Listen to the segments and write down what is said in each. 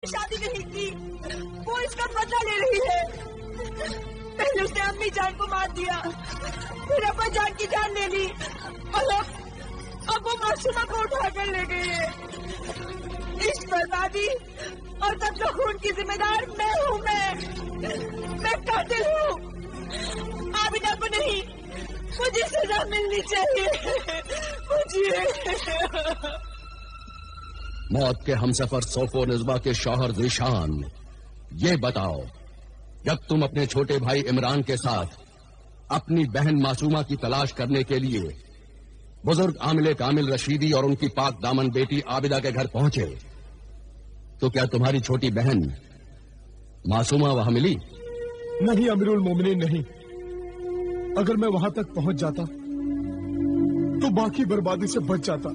شادی نہیں کی، وہ اس کا بدلہ لے رہی ہے۔ پہلے اس نے امی جان کو مار دیا، پھر ابا جان کی جان لے لی، اور اب وہ معصومہ کو اٹھا کر لے گئی ہے۔ اس بربادی اور قتل و خون کی ذمہ دار میں ہوں۔ میں قاتل ہوں، عابدہ کو نہیں۔ مجھے سزا ملنی چاہیے مجھے۔ موت کے ہمسفر سوف و نسبہ کے شوہر ذیشان، یہ بتاؤ، جب تم اپنے چھوٹے بھائی عمران کے ساتھ اپنی بہن معصومہ کی تلاش کرنے کے لیے بزرگ عامل کامل رشیدی اور ان کی پاک دامن بیٹی عابدہ کے گھر پہنچے تو کیا تمہاری چھوٹی بہن معصومہ وہاں ملی؟ نہیں امیر المومنین، نہیں۔ اگر میں وہاں تک پہنچ جاتا تو باقی بربادی سے بچ جاتا،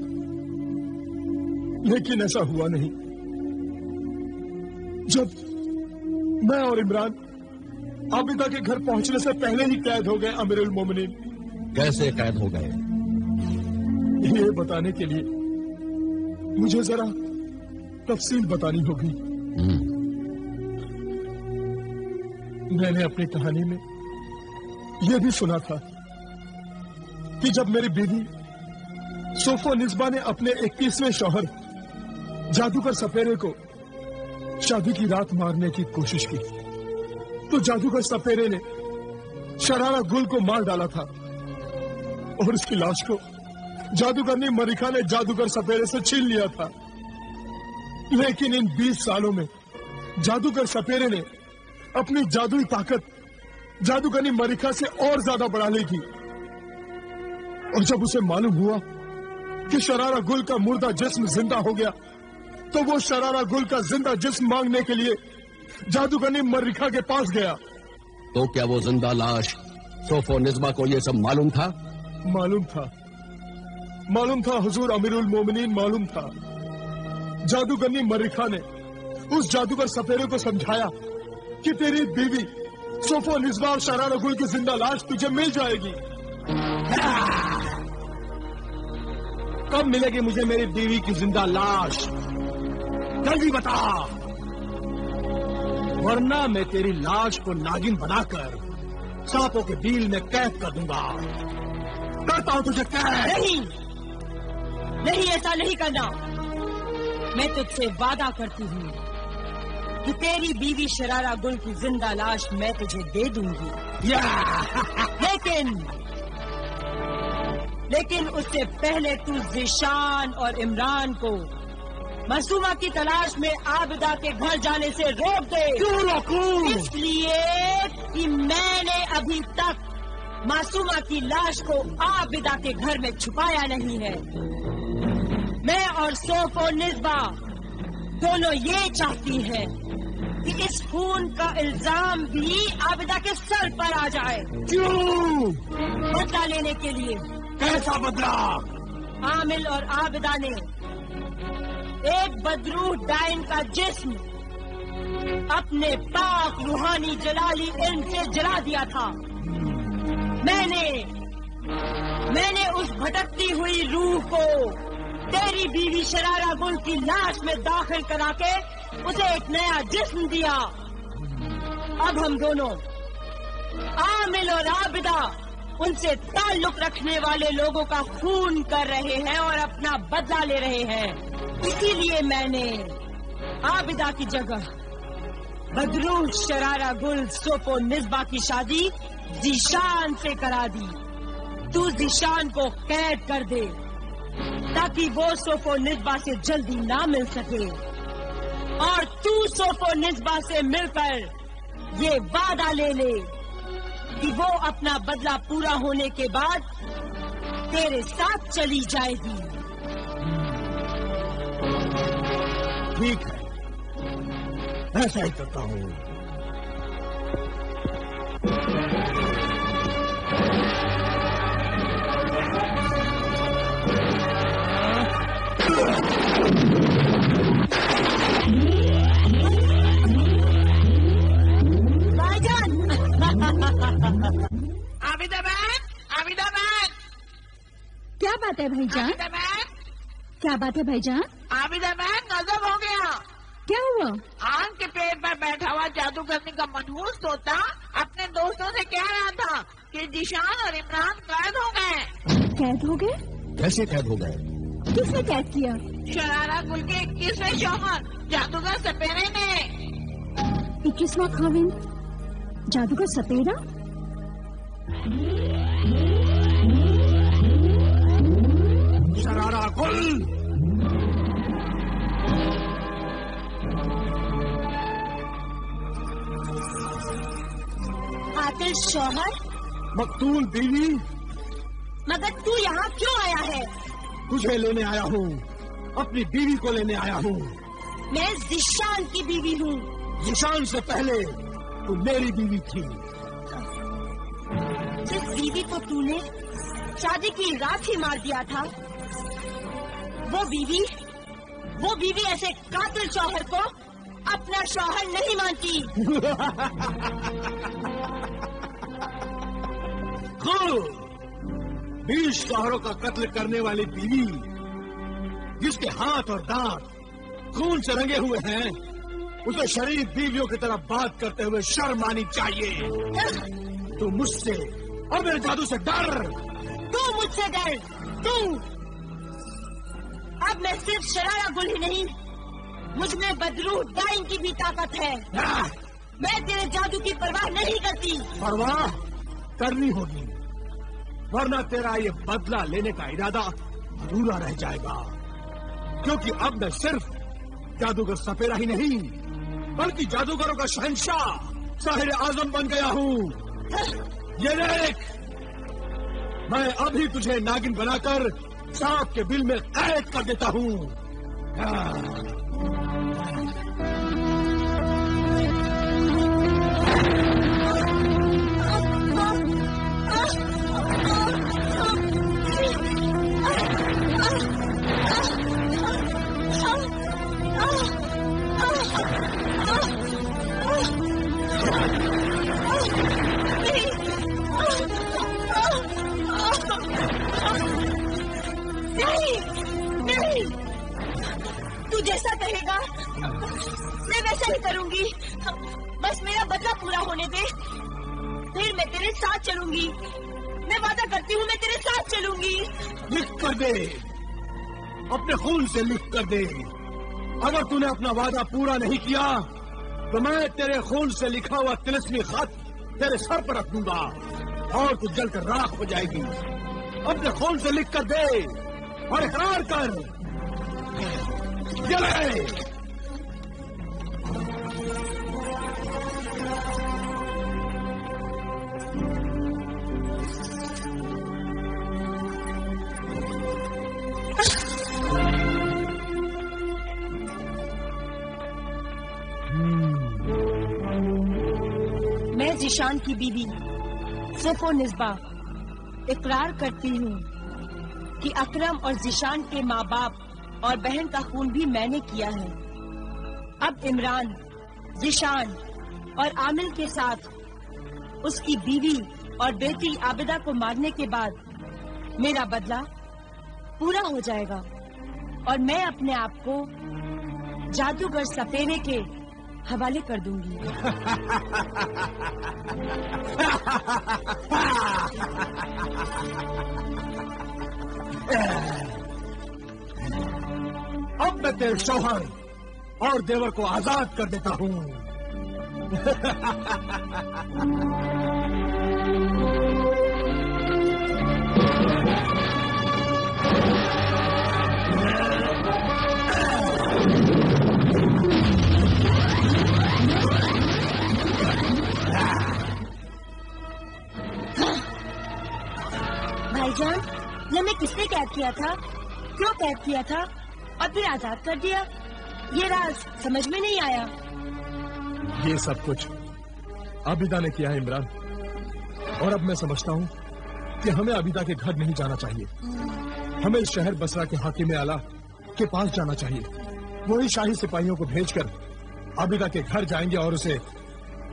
لیکن ایسا ہوا نہیں۔ جب میں اور عمران عابدہ کے گھر پہنچنے سے پہلے ہی قید ہو گئے امیر المومنین۔ کیسے قید ہو گئے؟ یہ بتانے کے لیے مجھے ذرا تفصیل بتانی ہوگی۔ میں نے اپنی کہانی میں یہ بھی سنا تھا کہ جب میری بیوی سوف و نسبہ نے اپنے 21ویں شوہر جادوگر سپیرے کو شادی کی رات مارنے کی کوشش کی تو جادوگر سپیرے نے شرارہ گل کو مار ڈالا تھا، اور اس کی لاش کو جادوگرنی مریخا نے جادوگر سپیرے سے چھین لیا تھا۔ لیکن ان 20 سالوں میں جادوگر سپیرے نے اپنی جادوئی طاقت جادوگرنی مریخا سے اور زیادہ بڑھا لی تھی، اور جب اسے معلوم ہوا کہ شرارہ گل کا مردہ جسم زندہ ہو گیا تو وہ شرارہ گل کا زندہ جسم مانگنے کے لیے جادوگرنی مریخا کے پاس گیا۔ تو کیا وہ زندہ لاش سوف و نسبہ کو یہ سب معلوم تھا؟ معلوم تھا حضور امیر المومنین، معلوم تھا۔ جادوگرنی مریخا نے اس جادوگر سپیرے کو سمجھایا کہ تیری بیوی سوف و نسبہ اور شرارہ گل کی زندہ لاش تجھے مل جائے گی۔ کب ملے گی مجھے میری بیوی کی زندہ لاش؟ جلدی بتا، ورنہ میں تیری لاش کو ناگن بنا کر سانپوں کے بیل میں قید کر دوں گا۔ کرتا ہوں تجھے قید۔ نہیں، ایسا نہیں کرنا۔ میں تجھ سے وعدہ کرتی ہوں کہ تیری بیوی شرارہ گل کی زندہ لاش میں تجھے دے دوں گی، لیکن اس سے پہلے تو ذیشان اور عمران کو معصومہ کی تلاش میں عابدہ کے گھر جانے سے روک دے۔ کیوں روکوں؟ اس لیے کہ میں نے ابھی تک معصومہ کی لاش کو عابدہ کے گھر میں چھپایا نہیں ہے۔ میں اور سوف و نسبہ دونوں یہ چاہتی ہیں کہ اس خون کا الزام بھی عابدہ کے سر پر آ جائے۔ کیوں؟ بدلہ لینے کے لیے۔ کیسا بدلہ؟ عامل اور عابدہ نے ایک بدروح ڈائن کا جسم اپنے پاک روحانی جلالی علم سے جلا دیا تھا۔ میں نے اس بھٹکتی ہوئی روح کو تیری بیوی شرارہ گل کی لاش میں داخل کرا کے اسے ایک نیا جسم دیا۔ اب ہم دونوں عامل اور عابدہ ان سے تعلق رکھنے والے لوگوں کا خون کر رہے ہیں اور اپنا بدلہ لے رہے ہیں۔ اسی لیے میں نے عابدہ کی جگہ بدروح شرارہ گل سوف و نسبہ کی شادی ذیشان سے کرا دی۔ تو ذیشان کو قید کر دے تاکہ وہ سوف و نسبہ سے جلدی نہ مل سکے، اور تو سوف و نسبہ سے مل کر یہ وعدہ لے لے کہ وہ اپنا بدلہ پورا ہونے کے بعد تیرے ساتھ چلی جائے گی۔ ٹھیک ہے، ایسا ہی کرتا ہوں۔ بھائی جان، عابدہ بہن، کیا بات ہے بھائی جان؟ عابدہ بہن، کیا بات ہے بھائی جان؟ عابدہ بہن، غضب ہو گیا۔ کیا ہوا؟ آم کے پیڑ پر بیٹھا ہوا جادوگرنی کا منحوس طوطا اپنے دوستوں سے کہہ رہا تھا کہ ذیشان اور عمران قید ہو گئے۔ قید ہو گئے؟ کیسے قید ہو گئے؟ کس نے قید کیا؟ شرارہ گل کے 21ویں شوہر جادوگر سپیرے نے۔ 21واں خاوند جادوگر سپیرا؟ شرارہ گل، قاتل شوہر، مقتول بیوی، مگر تو یہاں کیوں آیا ہے؟ تجھے لینے آیا ہوں، اپنی بیوی کو لینے آیا ہوں۔ میں ذیشان کی بیوی ہوں۔ ذیشان سے پہلے تو میری بیوی تھی۔ جس بیوی کو تو نے شادی کی رات ہی مار دیا تھا، وہ بیوی ایسے قاتل شوہر کو اپنا شوہر نہیں مانتی۔ خود 20 شوہروں کا قتل کرنے والی بیوی، جس کے ہاتھ اور دانت خون سے رنگے ہوئے ہیں، اسے شریف بیویوں کی طرح بات کرتے ہوئے شرم آنی چاہیے۔ تو مجھ سے اور میرے جادو سے ڈر۔ تو مجھ سے ڈر، تو اب میں صرف شرارہ گل ہی نہیں، مجھ میں بدروح ڈائن کی بھی طاقت ہے۔ میں تیرے جادو کی پرواہ نہیں کرتی۔ پرواہ کرنی ہوگی، ورنہ تیرا یہ بدلہ لینے کا ارادہ ادھورا رہ جائے گا، کیونکہ اب میں صرف جادوگر سپیرا ہی نہیں بلکہ جادوگروں کا شہنشاہ ساحر اعظم بن گیا ہوں۔ یہ دیکھ، میں ابھی تجھے ناگن بنا کر سانپ کے بل میں قید کر دیتا ہوں۔ نہیں، تو جیسا کہے گا میں ویسا ہی کروں گی۔ بس میرا بدلہ پورا ہونے دے، پھر میں تیرے ساتھ چلوں گی۔ میں وعدہ کرتی ہوں میں تیرے ساتھ چلوں گی۔ لکھ کر دے، اپنے خون سے لکھ کر دے۔ اگر تو نے اپنا وعدہ پورا نہیں کیا تو میں تیرے خون سے لکھا ہوا طلسمی خط تیرے سر پر رکھ دوں گا اور تو جل کر راکھ ہو جائے گی۔ اپنے خون سے لکھ کر دے اور اقرار کر۔ یہ لے۔ میں ذیشان کی بیوی صفو نسبہ اقرار کرتی ہوں کہ اکرم اور ذیشان کے ماں باپ اور بہن کا خون بھی میں نے کیا ہے۔ اب عمران، ذیشان اور عامل کے ساتھ اس کی بیوی اور بیٹی عابدہ کو مارنے کے بعد میرا بدلہ پورا ہو جائے گا اور میں اپنے آپ کو جادوگر سپیرے کے حوالے کر دوں گی۔ اب میں تیرے شوہر اور دیور کو آزاد کر دیتا ہوں۔ بھائی جان، ہمیں کس نے قید کیا تھا، کیوں قید کیا تھا اور پھر آزاد کر دیا؟ یہ راز سمجھ میں نہیں آیا۔ یہ سب کچھ عابدہ نے کیا ہے عمران، اور اب میں سمجھتا ہوں کہ ہمیں عابدہ کے گھر نہیں جانا چاہیے، ہمیں اس شہر بصرہ کے حاکم اعلیٰ کے پاس جانا چاہیے۔ وہی شاہی سپاہیوں کو بھیج کر عابدہ کے گھر جائیں گے اور اسے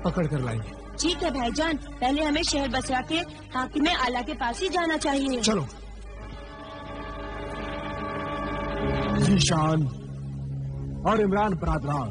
پکڑ کر لائیں گے۔ ٹھیک ہے بھائی جان، پہلے ہمیں شہر بصرہ کے حاکم اعلیٰ کے پاس ہی جانا چاہیے۔ چلو۔ ذیشان اور عمران برادران،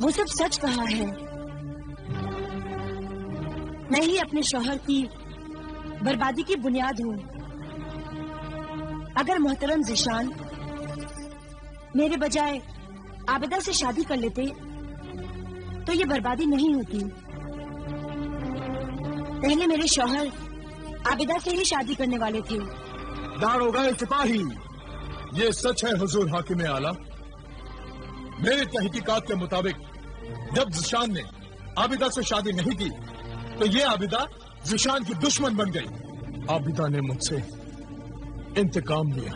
وہ سب سچ کہا ہے. میں ہی اپنے شوہر کی بربادی کی بنیاد ہوں. اگر محترم ذیشان میرے بجائے عابدہ سے شادی کر لیتے تو یہ بربادی نہیں ہوتی. پہلے میرے شوہر عابدہ سے ہی شادی کرنے والے تھے. داروغہ سپاہی، یہ سچ ہے حضور حاکم اعلیٰ. میری تحقیقات کے مطابق جب ذیشان نے عابدہ سے شادی نہیں کی تو یہ عابدہ ذیشان کی دشمن بن گئی. عابدہ نے مجھ سے انتقام لیا،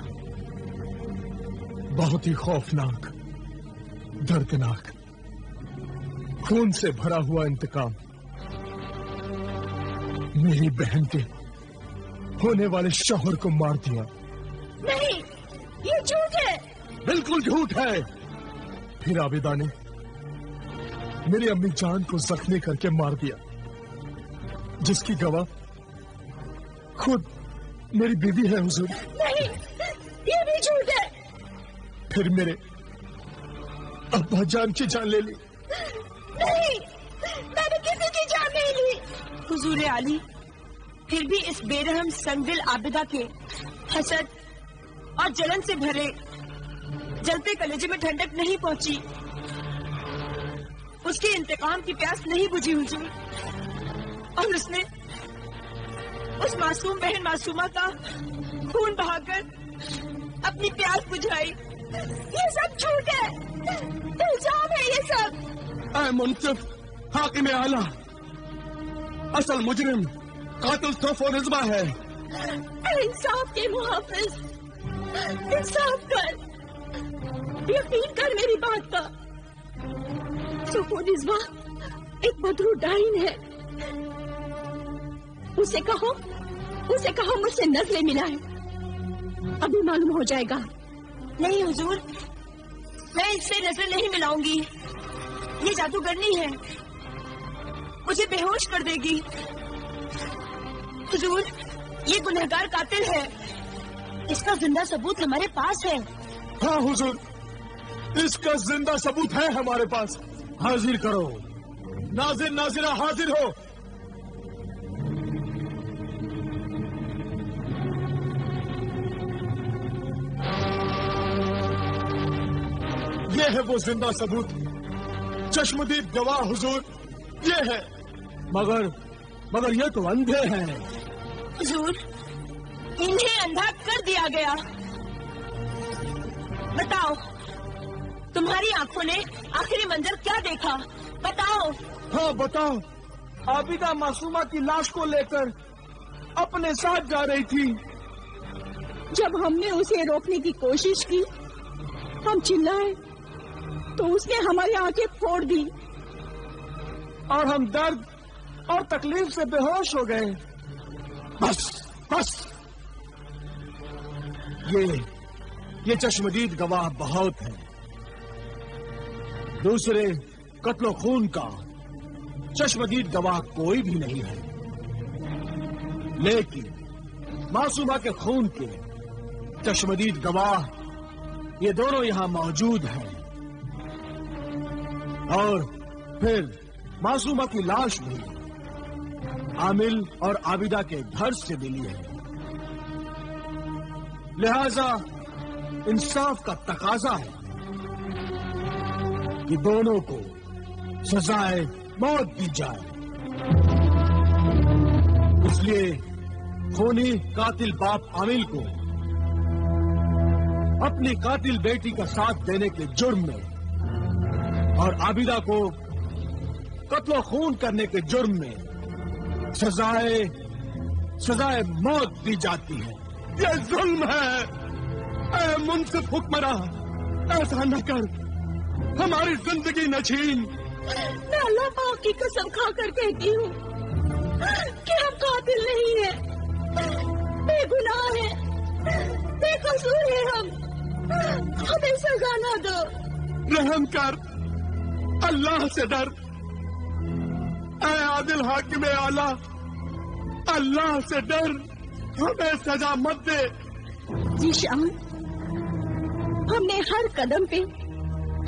بہت ہی خوفناک، دردناک، خون سے بھرا ہوا انتقام. میری بہن کے ہونے والے شوہر کو مار دیا. نہیں، یہ جھوٹ ہے. بالکل جھوٹ ہے. پھر عابدہ نے میری امی جان کو زخمی کر کے مار دیا، جس کی گواہ خود میری بیوی ہے حضور. نہیں، یہ بھی جھوٹ ہے. پھر میرے ابا جان کی جان لے لی. نہیں، میں نے کسی کی جان نہیں لی. حضور عالی، پھر بھی اس بے رحم سنگدل عابدہ کے حسد اور جلن سے بھرے جلتے کلیجے میں ٹھنڈک نہیں پہنچی. اس کے انتقام کی پیاس نہیں بجھی حضور، اور اس نے اس معصوم بہن معصومہ کا خون بہا کر اپنی پیاس بجھائی. یہ سب جھوٹ ہے، الزام ہے یہ سب. اے منصف حاکم اعلیٰ، اصل مجرم قاتل صوفو نسبہ ہے. اے انصاف کے محافظ، انصاف کر، یقین کر میری بات کا. صوفو نسبہ ایک بدرو ڈائن ہے. اسے کہو مجھ سے نظریں ملائے، ابھی معلوم ہو جائے گا. نہیں حضور، میں اس سے نظر نہیں ملاؤں گی. یہ جادوگرنی ہے، مجھے بے ہوش کر دے گی. حضور، یہ گنہگار قاتل ہے، اس کا زندہ ثبوت ہمارے پاس ہے. ہاں حضور، اس کا زندہ ثبوت ہے ہمارے پاس. حاضر کرو. ناظر ناظرہ حاضر ہو. یہ ہے وہ زندہ ثبوت، چشمدید گواہ حضور، یہ ہے. مگر یہ تو اندھے ہیں. حضور، انہیں اندھا کر دیا گیا. بتاؤ، تمہاری آنکھوں نے آخری منظر کیا دیکھا؟ بتاؤ. ہاں بتاؤ. عابدہ معصومہ کی لاش کو لے کر اپنے ساتھ جا رہی تھی. جب ہم نے اسے روکنے کی کوشش کی، ہم چلائے تو اس نے ہماری آنکھیں پھوڑ دی اور ہم درد اور تکلیف سے بے ہوش ہو گئے. بس یہ چشمدید گواہ بہت ہے. دوسرے قتل و خون کا چشمدید گواہ کوئی بھی نہیں ہے، لیکن معصومہ کے خون کے چشمدید گواہ یہ دونوں یہاں موجود ہیں. اور پھر معصومہ کی لاش بھی عامل اور عابدہ کے گھر سے ملی ہے. لہذا انصاف کا تقاضا ہے کہ دونوں کو سزائے موت دی جائے. اس لیے خونی قاتل باپ عامل کو اپنی قاتل بیٹی کا ساتھ دینے کے جرم میں اور عابدہ کو قتل و خون کرنے کے جرم میں سزائے موت دی جاتی ہے. یہ ظلم ہے. اے منصف حکمراں، ایسا نہ کر، ہماری زندگی نہ چھین. میں اللہ پاک کی قسم کھا کر کہتی ہوں کہ ہم قاتل نہیں ہیں، بے گناہ ہیں، بے قصور ہیں. ہمیں سزا نہ دو. رحم کر، اللہ سے ڈر. اے عادل حاکم اعلیٰ، اللہ سے ڈر، ہمیں سزا مت دے. ذیشان، ہم نے ہر قدم پہ